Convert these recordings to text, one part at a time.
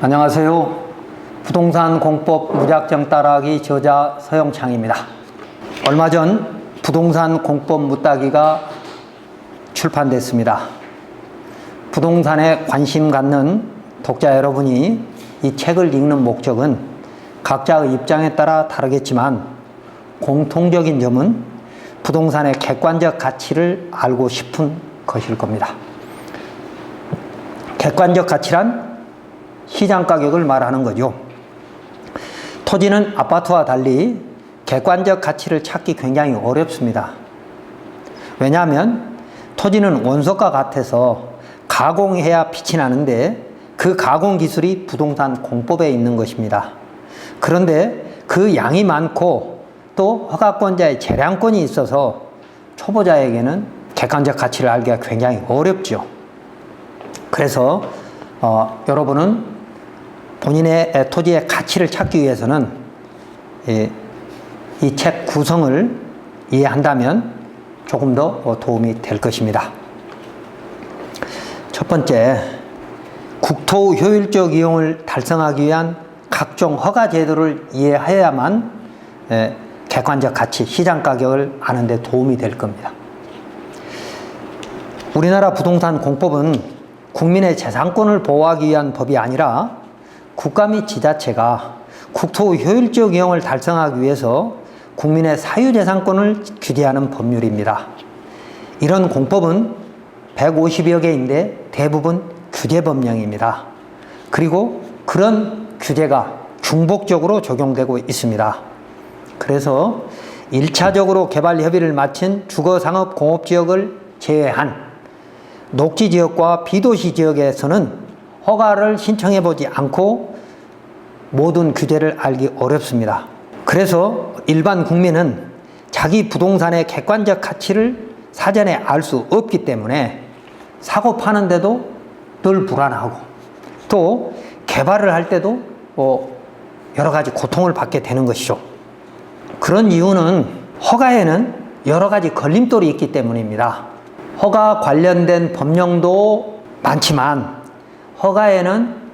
안녕하세요. 부동산 공법 무작정 따라하기 저자 서영창입니다. 얼마 전 부동산 공법 무따기가 출판됐습니다. 부동산에 관심 갖는 독자 여러분이 이 책을 읽는 목적은 각자의 입장에 따라 다르겠지만 공통적인 점은 부동산의 객관적 가치를 알고 싶은 것일 겁니다. 객관적 가치란 시장 가격을 말하는 거죠. 토지는 아파트와 달리 객관적 가치를 찾기 굉장히 어렵습니다. 왜냐하면 토지는 원석과 같아서 가공해야 빛이 나는데 그 가공 기술이 부동산 공법에 있는 것입니다. 그런데 그 양이 많고 또 허가권자의 재량권이 있어서 초보자에게는 객관적 가치를 알기가 굉장히 어렵죠. 그래서 여러분은 본인의 토지의 가치를 찾기 위해서는 이 책 구성을 이해한다면 조금 더 도움이 될 것입니다. 첫 번째, 국토 효율적 이용을 달성하기 위한 각종 허가 제도를 이해해야만 객관적 가치, 시장 가격을 아는 데 도움이 될 겁니다. 우리나라 부동산 공법은 국민의 재산권을 보호하기 위한 법이 아니라 국가 및 지자체가 국토 효율적 이용을 달성하기 위해서 국민의 사유재산권을 규제하는 법률입니다. 이런 공법은 150여 개인데 대부분 규제법령입니다. 그리고 그런 규제가 중복적으로 적용되고 있습니다. 그래서 1차적으로 개발 협의를 마친 주거상업공업지역을 제외한 녹지지역과 비도시 지역에서는 허가를 신청해보지 않고 모든 규제를 알기 어렵습니다. 그래서 일반 국민은 자기 부동산의 객관적 가치를 사전에 알 수 없기 때문에 사고 파는데도 늘 불안하고 또 개발을 할 때도 여러 가지 고통을 받게 되는 것이죠. 그런 이유는 허가에는 여러 가지 걸림돌이 있기 때문입니다. 허가 관련된 법령도 많지만 허가에는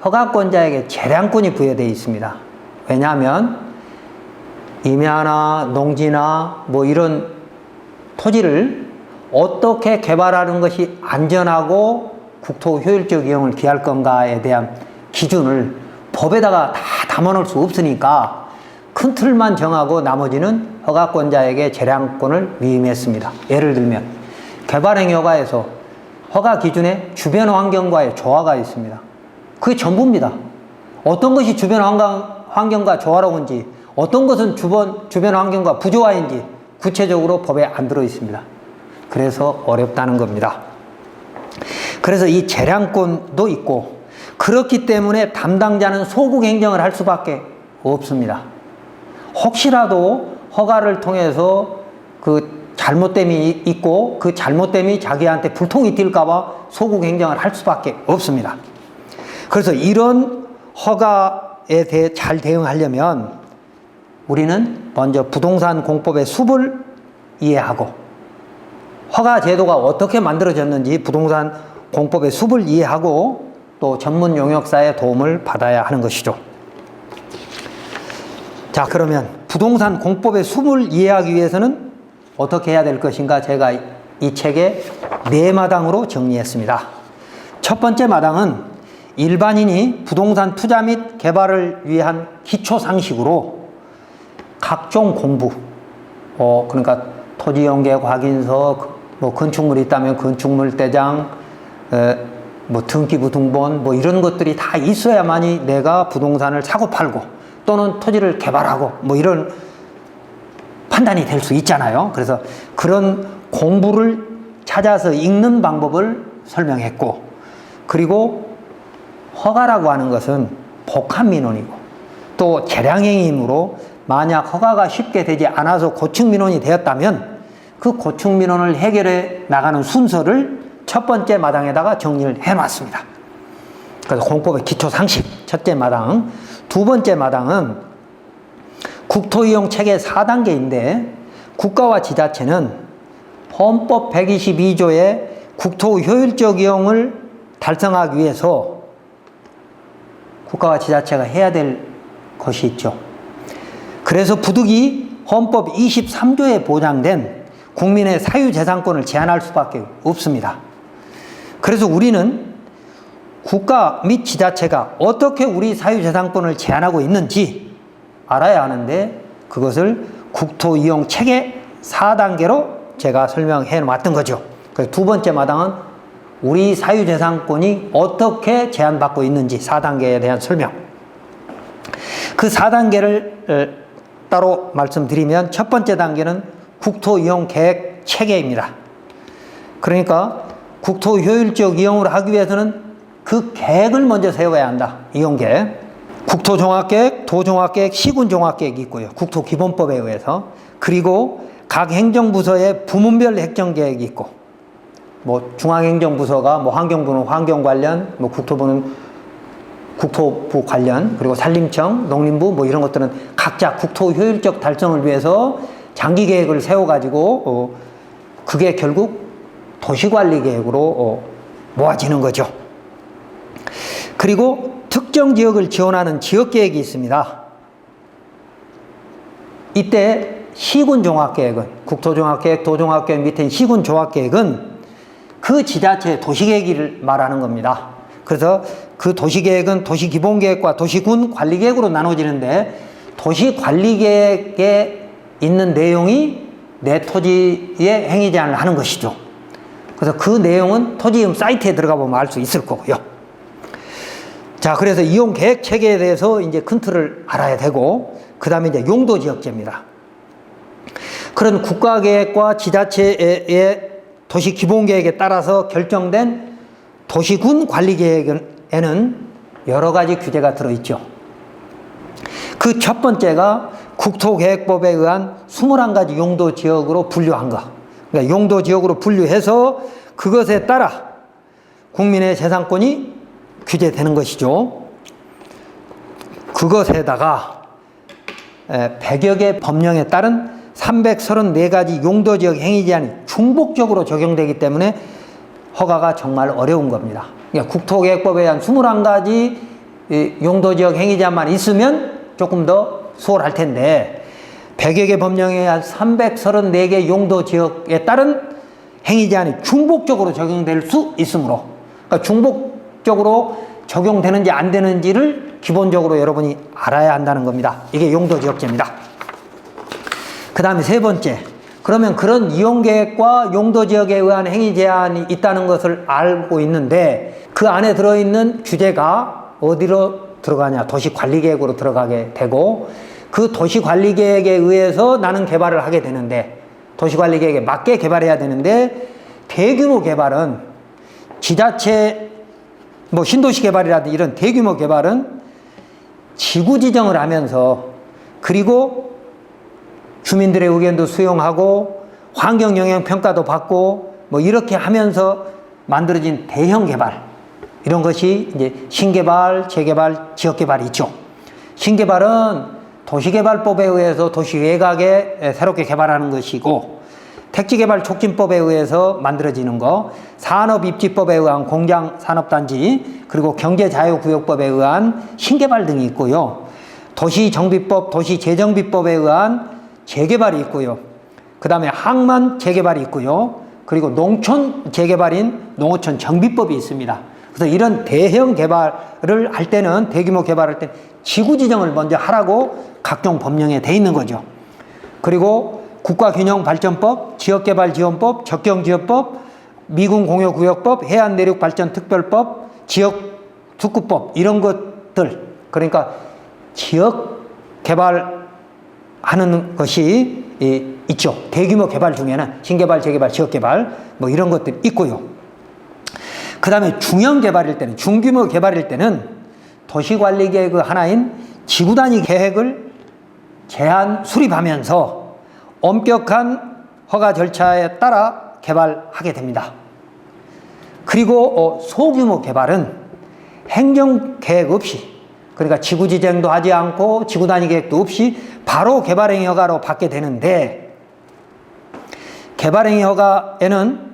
허가권자에게 재량권이 부여되어 있습니다. 왜냐하면 임야나 농지나 이런 토지를 어떻게 개발하는 것이 안전하고 국토 효율적 이용을 기할 건가에 대한 기준을 법에다가 다 담아놓을 수 없으니까 큰 틀만 정하고 나머지는 허가권자에게 재량권을 위임했습니다. 예를 들면 개발행위 허가에서 허가 기준에 주변 환경과의 조화가 있습니다. 그게 전부입니다. 어떤 것이 주변 환경과 조화로운지 어떤 것은 주변 환경과 부조화인지 구체적으로 법에 안 들어 있습니다. 그래서 어렵다는 겁니다. 그래서 이 재량권도 있고 그렇기 때문에 담당자는 소극 행정을 할 수밖에 없습니다. 혹시라도 허가를 통해서 그 잘못됨이 있고 그 잘못됨이 자기한테 불통이 튈까봐 소극 행정을 할 수밖에 없습니다. 그래서 이런 허가에 대해 잘 대응하려면 우리는 먼저 부동산 공법의 숲을 이해하고 허가 제도가 어떻게 만들어졌는지 부동산 공법의 숲을 이해하고 또 전문 용역사의 도움을 받아야 하는 것이죠. 자, 그러면 부동산 공법의 숲을 이해하기 위해서는 어떻게 해야 될 것인가 제가 이 책에 4마당으로 정리했습니다. 첫 번째 마당은 일반인이 부동산 투자 및 개발을 위한 기초 상식으로 각종 공부, 그러니까 토지연계획 확인서, 건축물이 있다면 건축물 대장, 등기부 등본 이런 것들이 다 있어야만이 내가 부동산을 사고 팔고 또는 토지를 개발하고 이런 판단이 될 수 있잖아요. 그래서 그런 공부를 찾아서 읽는 방법을 설명했고, 그리고 허가라고 하는 것은 복합민원이고 또 재량행위이므로 만약 허가가 쉽게 되지 않아서 고충민원이 되었다면 그 고충민원을 해결해 나가는 순서를 첫 번째 마당에다가 정리를 해놨습니다. 그래서 공법의 기초 상식 첫째 마당. 두 번째 마당은 국토이용 체계 4단계인데 국가와 지자체는 헌법 122조의 국토 효율적 이용을 달성하기 위해서 국가와 지자체가 해야 될 것이 있죠. 그래서 부득이 헌법 23조에 보장된 국민의 사유재산권을 제한할 수밖에 없습니다. 그래서 우리는 국가 및 지자체가 어떻게 우리 사유재산권을 제한하고 있는지 알아야 하는데, 그것을 국토이용 체계 4단계로 제가 설명해 놨던 거죠. 그래서 두 번째 마당은 우리 사유재산권이 어떻게 제한받고 있는지 4단계에 대한 설명. 그 4단계를 따로 말씀드리면, 첫 번째 단계는 국토이용 계획 체계입니다. 그러니까 국토 효율적 이용을 하기 위해서는 그 계획을 먼저 세워야 한다. 이용계획. 국토종합계획, 도종합계획, 시군종합계획이 있고요. 국토기본법에 의해서. 그리고 각 행정부서의 부문별 행정계획이 있고, 뭐 중앙행정부서가 뭐 환경부는 환경 관련, 뭐 국토부는 국토부 관련, 그리고 산림청, 농림부 뭐 이런 것들은 각자 국토 효율적 달성을 위해서 장기 계획을 세워가지고 그게 결국 도시관리 계획으로 모아지는 거죠. 그리고 특정 지역을 지원하는 지역계획이 있습니다. 이때 시군종합계획은, 국토종합계획, 도종합계획 밑에 시군종합계획은 그 지자체의 도시계획을 말하는 겁니다. 그래서 그 도시계획은 도시기본계획과 도시군 관리계획으로 나눠지는데, 도시관리계획에 있는 내용이 내 토지에 행위 제한을 하는 것이죠. 그래서 그 내용은 토지이용 사이트에 들어가 보면 알 수 있을 거고요. 자, 그래서 이용 계획 체계에 대해서 이제 큰 틀을 알아야 되고, 그 다음에 이제 용도지역제입니다. 그런 국가계획과 지자체의 도시기본계획에 따라서 결정된 도시군 관리계획에는 여러 가지 규제가 들어있죠. 그 첫 번째가 국토계획법에 의한 21가지 용도지역으로 분류한 것. 그러니까 용도지역으로 분류해서 그것에 따라 국민의 재산권이 규제되는 것이죠. 그것에다가 100여 개 법령에 따른 334가지 용도지역 행위 제한이 중복적으로 적용되기 때문에 허가가 정말 어려운 겁니다. 그러니까 국토계획법에 의한 21가지 용도지역 행위 제한만 있으면 조금 더 수월할 텐데, 100여 개 법령에 의한 334개 용도지역에 따른 행위 제한이 중복적으로 적용될 수 있으므로, 그러니까 중복적으로 적용되는지 안 되는지를 기본적으로 여러분이 알아야 한다는 겁니다. 이게 용도지역제입니다. 그 다음에 세 번째, 그러면 그런 이용계획과 용도지역에 의한 행위 제한이 있다는 것을 알고 있는데, 그 안에 들어있는 규제가 어디로 들어가냐? 도시관리계획으로 들어가게 되고, 그 도시관리계획에 의해서 나는 개발을 하게 되는데, 도시관리계획에 맞게 개발해야 되는데, 대규모 개발은 지자체, 뭐 신도시 개발이라든지 이런 대규모 개발은 지구 지정을 하면서, 그리고 주민들의 의견도 수용하고 환경영향평가도 받고 뭐 이렇게 하면서 만들어진 대형 개발, 이런 것이 이제 신개발, 재개발, 지역개발이 있죠. 신개발은 도시개발법에 의해서 도시 외곽에 새롭게 개발하는 것이고, 택지개발촉진법에 의해서 만들어지는 거, 산업입지법에 의한 공장산업단지, 그리고 경제자유구역법에 의한 신개발 등이 있고요. 도시정비법, 도시재정비법에 의한 재개발이 있고요. 그 다음에 항만 재개발이 있고요. 그리고 농촌 재개발인 농어촌 정비법이 있습니다. 그래서 이런 대형 개발을 할 때는, 대규모 개발할 때 지구지정을 먼저 하라고 각종 법령에 돼 있는 거죠. 그리고 국가균형발전법, 지역개발지원법, 적경지역법, 미군공유구역법, 해안내륙발전특별법, 지역특구법, 이런 것들, 그러니까 지역개발하는 것이 있죠. 대규모 개발 중에는 신개발, 재개발, 지역개발 뭐 이런 것들이 있고요. 그 다음에 중형개발일 때는, 중규모 개발일 때는 도시관리계획 하나인 지구단위 계획을 제한 수립하면서 엄격한 허가 절차에 따라 개발하게 됩니다. 그리고 소규모 개발은 행정계획 없이, 그러니까 지구지정도 하지 않고 지구단위 계획도 없이 바로 개발행위 허가로 받게 되는데, 개발행위 허가에는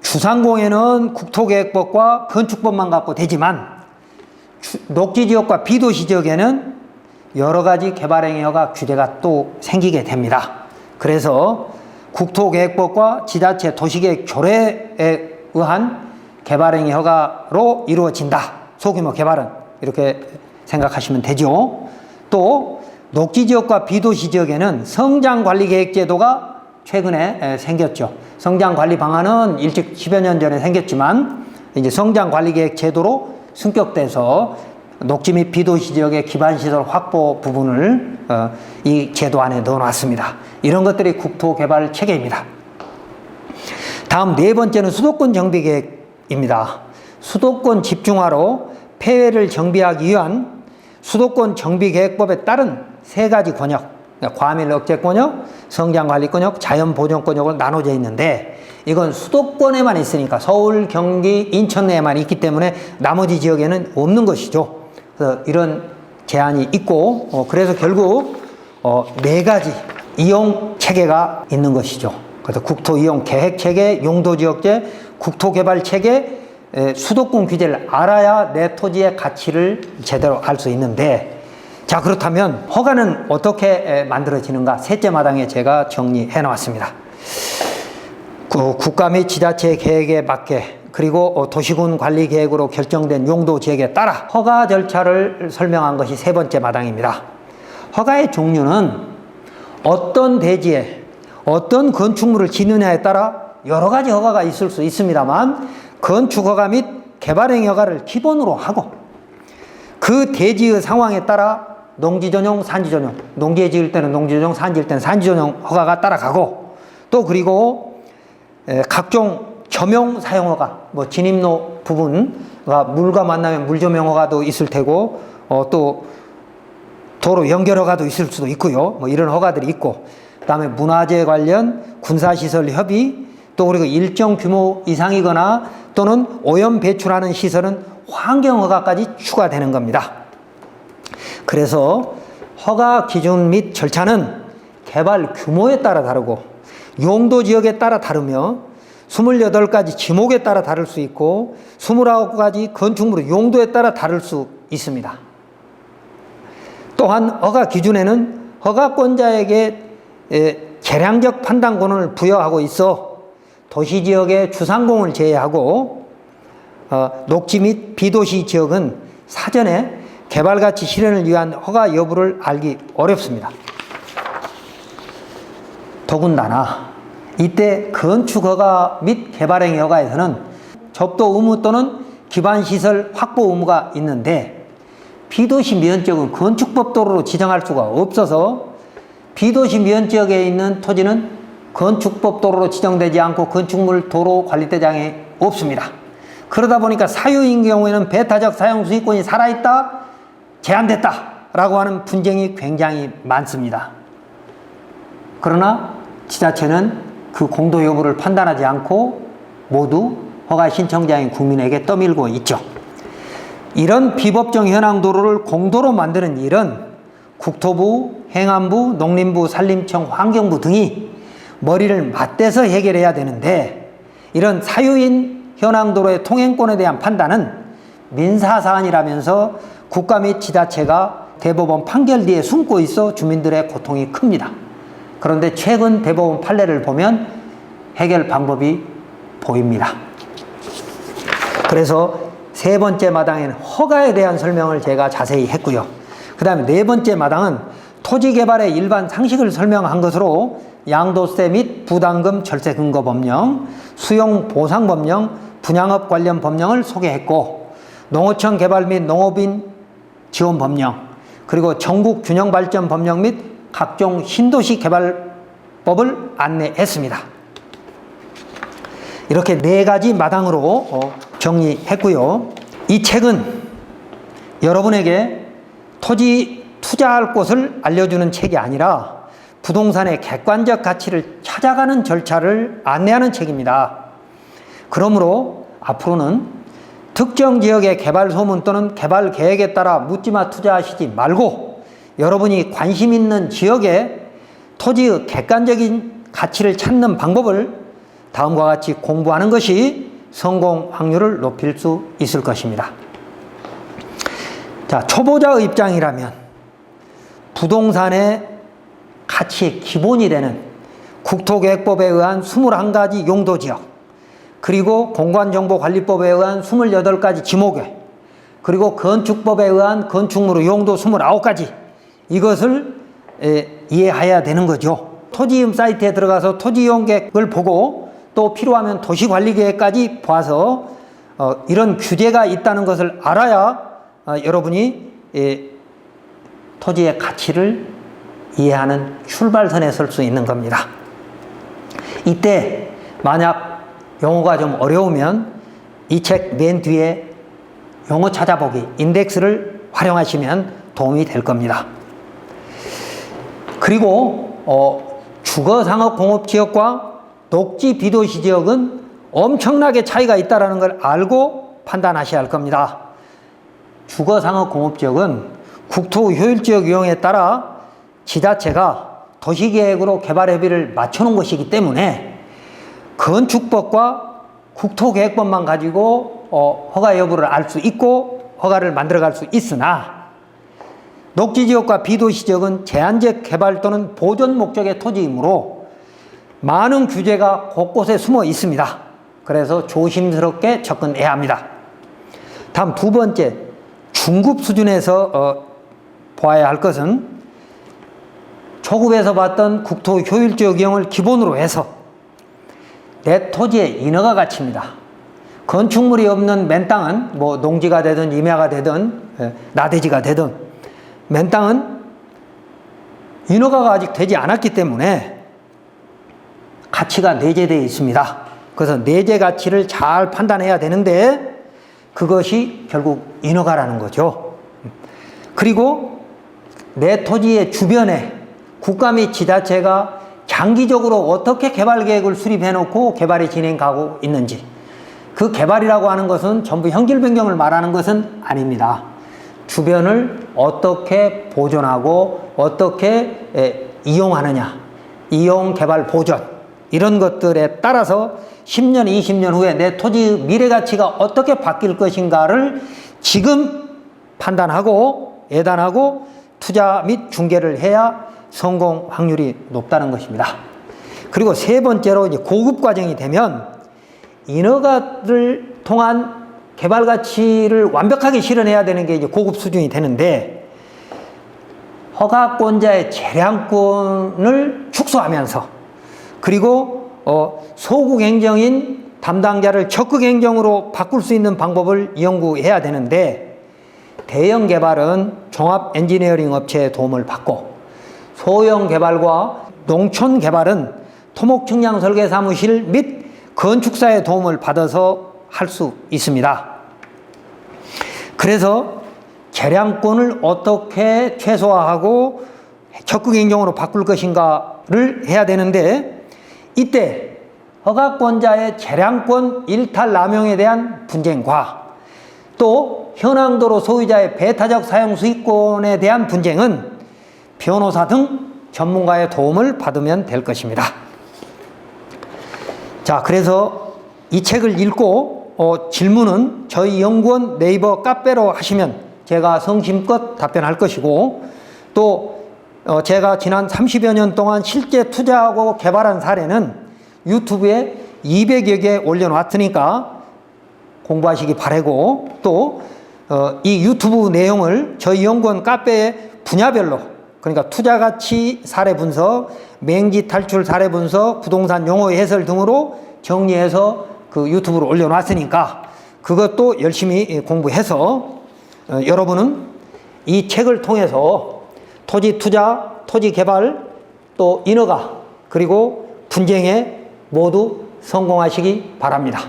주상공에는 국토계획법과 건축법만 갖고 되지만, 녹지 지역과 비도시 지역에는 여러 가지 개발행위가 규제가 또 생기게 됩니다. 그래서 국토계획법과 지자체 도시계획 조례에 의한 개발행위 허가로 이루어진다. 소규모 개발은 이렇게 생각하시면 되죠. 또 녹지지역과 비도시 지역에는 성장관리계획제도가 최근에 생겼죠. 성장관리 방안은 일찍 10여 년 전에 생겼지만 이제 성장관리계획제도로 승격돼서 녹지 및 비도시 지역의 기반시설 확보 부분을 이 제도 안에 넣어놨습니다. 이런 것들이 국토개발 체계입니다. 다음 네 번째는 수도권 정비계획입니다. 수도권 집중화로 폐해를 정비하기 위한 수도권 정비계획법에 따른 세 가지 권역, 과밀 억제 권역, 성장관리 권역, 자연보존 권역으로 나눠져 있는데 이건 수도권에만 있으니까 서울, 경기, 인천 내에만 있기 때문에 나머지 지역에는 없는 것이죠. 그래서 이런 제한이 있고 그래서 결국 네 가지 이용 체계가 있는 것이죠. 그래서 국토 이용 계획 체계, 용도 지역제, 국토 개발 체계, 수도권 규제를 알아야 내 토지의 가치를 제대로 알 수 있는데, 자, 그렇다면 허가는 어떻게 만들어지는가? 셋째 마당에 제가 정리해 놓았습니다. 국가 및 지자체 계획에 맞게 그리고 도시군 관리 계획으로 결정된 용도 지역에 따라 허가 절차를 설명한 것이 세 번째 마당입니다. 허가의 종류는 어떤 대지에 어떤 건축물을 짓느냐에 따라 여러 가지 허가가 있을 수 있습니다만 건축허가 및 개발행위 허가를 기본으로 하고 그 대지의 상황에 따라 농지전용, 산지전용, 농지에 지을 때는 농지전용, 산지일 때는 산지전용 허가가 따라가고 또 그리고 각종 겸용 사용허가, 뭐 진입로 부분과 물과 만나면 물조명허가도 있을 테고 또 도로 연결허가도 있을 수도 있고요. 뭐 이런 허가들이 있고 그 다음에 문화재 관련 군사시설 협의 또 그리고 일정 규모 이상이거나 또는 오염 배출하는 시설은 환경허가까지 추가되는 겁니다. 그래서 허가 기준 및 절차는 개발 규모에 따라 다르고 용도 지역에 따라 다르며 28가지 지목에 따라 다를 수 있고 29가지 건축물의 용도에 따라 다를 수 있습니다. 또한 허가 기준에는 허가권자에게 계량적 판단 권한을 부여하고 있어 도시지역의 주상공을 제외하고 녹지 및 비도시 지역은 사전에 개발가치 실현을 위한 허가 여부를 알기 어렵습니다. 더군다나 이때 건축허가 및 개발행위 허가에서는 접도 의무 또는 기반시설 확보 의무가 있는데 비도시 미연지역은 건축법 도로로 지정할 수가 없어서 비도시 미연지역에 있는 토지는 건축법 도로로 지정되지 않고 건축물 도로 관리대장에 없습니다. 그러다 보니까 사유인 경우에는 배타적 사용 수익권이 살아있다, 제한됐다 라고 하는 분쟁이 굉장히 많습니다. 그러나 지자체는 그 공도 여부를 판단하지 않고 모두 허가 신청자인 국민에게 떠밀고 있죠. 이런 비법정 현황 도로를 공도로 만드는 일은 국토부, 행안부, 농림부, 산림청, 환경부 등이 머리를 맞대서 해결해야 되는데 이런 사유인 현황 도로의 통행권에 대한 판단은 민사사안이라면서 국가 및 지자체가 대법원 판결 뒤에 숨고 있어 주민들의 고통이 큽니다. 그런데 최근 대법원 판례를 보면 해결 방법이 보입니다. 그래서 세 번째 마당에는 허가에 대한 설명을 제가 자세히 했고요. 그 다음에 네 번째 마당은 토지개발의 일반 상식을 설명한 것으로 양도세 및 부담금 절세 근거 법령, 수용 보상 법령, 분양업 관련 법령을 소개했고 농어촌 개발 및 농업인 지원 법령, 그리고 전국 균형 발전 법령 및 각종 신도시 개발법을 안내했습니다. 이렇게 네 가지 마당으로 정리했고요. 이 책은 여러분에게 토지 투자할 곳을 알려주는 책이 아니라 부동산의 객관적 가치를 찾아가는 절차를 안내하는 책입니다. 그러므로 앞으로는 특정 지역의 개발 소문 또는 개발 계획에 따라 묻지마 투자하시지 말고 여러분이 관심 있는 지역에 토지의 객관적인 가치를 찾는 방법을 다음과 같이 공부하는 것이 성공 확률을 높일 수 있을 것입니다. 자, 초보자의 입장이라면 부동산의 가치의 기본이 되는 국토계획법에 의한 21가지 용도지역, 그리고 공간정보관리법에 의한 28가지 지목에, 그리고 건축법에 의한 건축물의 용도 29가지, 이것을 이해해야 되는 거죠. 토지이용 사이트에 들어가서 토지이용계획을 보고 또 필요하면 도시관리계획까지 봐서 이런 규제가 있다는 것을 알아야 여러분이 토지의 가치를 이해하는 출발선에 설 수 있는 겁니다. 이때 만약 용어가 좀 어려우면 이 책 맨 뒤에 용어 찾아보기 인덱스를 활용하시면 도움이 될 겁니다. 그리고 주거상업공업지역과 녹지 비도시 지역은 엄청나게 차이가 있다는 걸 알고 판단하셔야 할 겁니다. 주거상업공업지역은 국토 효율지역 유형에 따라 지자체가 도시계획으로 개발협의를 맞춰놓은 것이기 때문에 건축법과 국토계획법만 가지고 허가 여부를 알 수 있고 허가를 만들어갈 수 있으나, 녹지지역과 비도시지역은 제한적 개발 또는 보존 목적의 토지이므로 많은 규제가 곳곳에 숨어 있습니다. 그래서 조심스럽게 접근해야 합니다. 다음 두 번째, 중급 수준에서 보아야 할 것은 초급에서 봤던 국토 효율적 유형을 기본으로 해서 내 토지의 인허가 가치입니다. 건축물이 없는 맨 땅은 뭐 농지가 되든 임야가 되든 나대지가 되든 맨 땅은 인허가가 아직 되지 않았기 때문에 가치가 내재되어 있습니다. 그래서 내재 가치를 잘 판단해야 되는데 그것이 결국 인허가라는 거죠. 그리고 내 토지의 주변에 국가 및 지자체가 장기적으로 어떻게 개발 계획을 수립해 놓고 개발이 진행하고 있는지, 그 개발이라고 하는 것은 전부 형질 변경을 말하는 것은 아닙니다. 주변을 어떻게 보존하고 어떻게 이용하느냐, 이용, 개발, 보존, 이런 것들에 따라서 10년, 20년 후에 내 토지의 미래 가치가 어떻게 바뀔 것인가를 지금 판단하고 예단하고 투자 및 중개를 해야 성공 확률이 높다는 것입니다. 그리고 세 번째로 이제 고급 과정이 되면 인허가를 통한 개발 가치를 완벽하게 실현해야 되는 게 이제 고급 수준이 되는데, 허가권자의 재량권을 축소하면서 그리고 소국 행정인 담당자를 적극 행정으로 바꿀 수 있는 방법을 연구해야 되는데, 대형 개발은 종합 엔지니어링 업체의 도움을 받고 소형 개발과 농촌 개발은 토목 측량 설계 사무실 및 건축사의 도움을 받아서 할 수 있습니다. 그래서 재량권을 어떻게 최소화하고 적극 행정으로 바꿀 것인가를 해야 되는데, 이때 허가권자의 재량권 일탈 남용에 대한 분쟁과 또 현황도로 소유자의 배타적 사용 수익권에 대한 분쟁은 변호사 등 전문가의 도움을 받으면 될 것입니다. 자, 그래서 이 책을 읽고 질문은 저희 연구원 네이버 카페로 하시면 제가 성심껏 답변할 것이고, 또 제가 지난 30여 년 동안 실제 투자하고 개발한 사례는 유튜브에 200여 개 올려놨으니까 공부하시기 바라고, 또 이 유튜브 내용을 저희 연구원 카페에 분야별로, 그러니까 투자가치 사례 분석, 맹지 탈출 사례 분석, 부동산 용어 해설 등으로 정리해서 그 유튜브로 올려놨으니까 그것도 열심히 공부해서 여러분은 이 책을 통해서 토지 투자, 토지 개발, 또 인허가, 그리고 분쟁에 모두 성공하시기 바랍니다.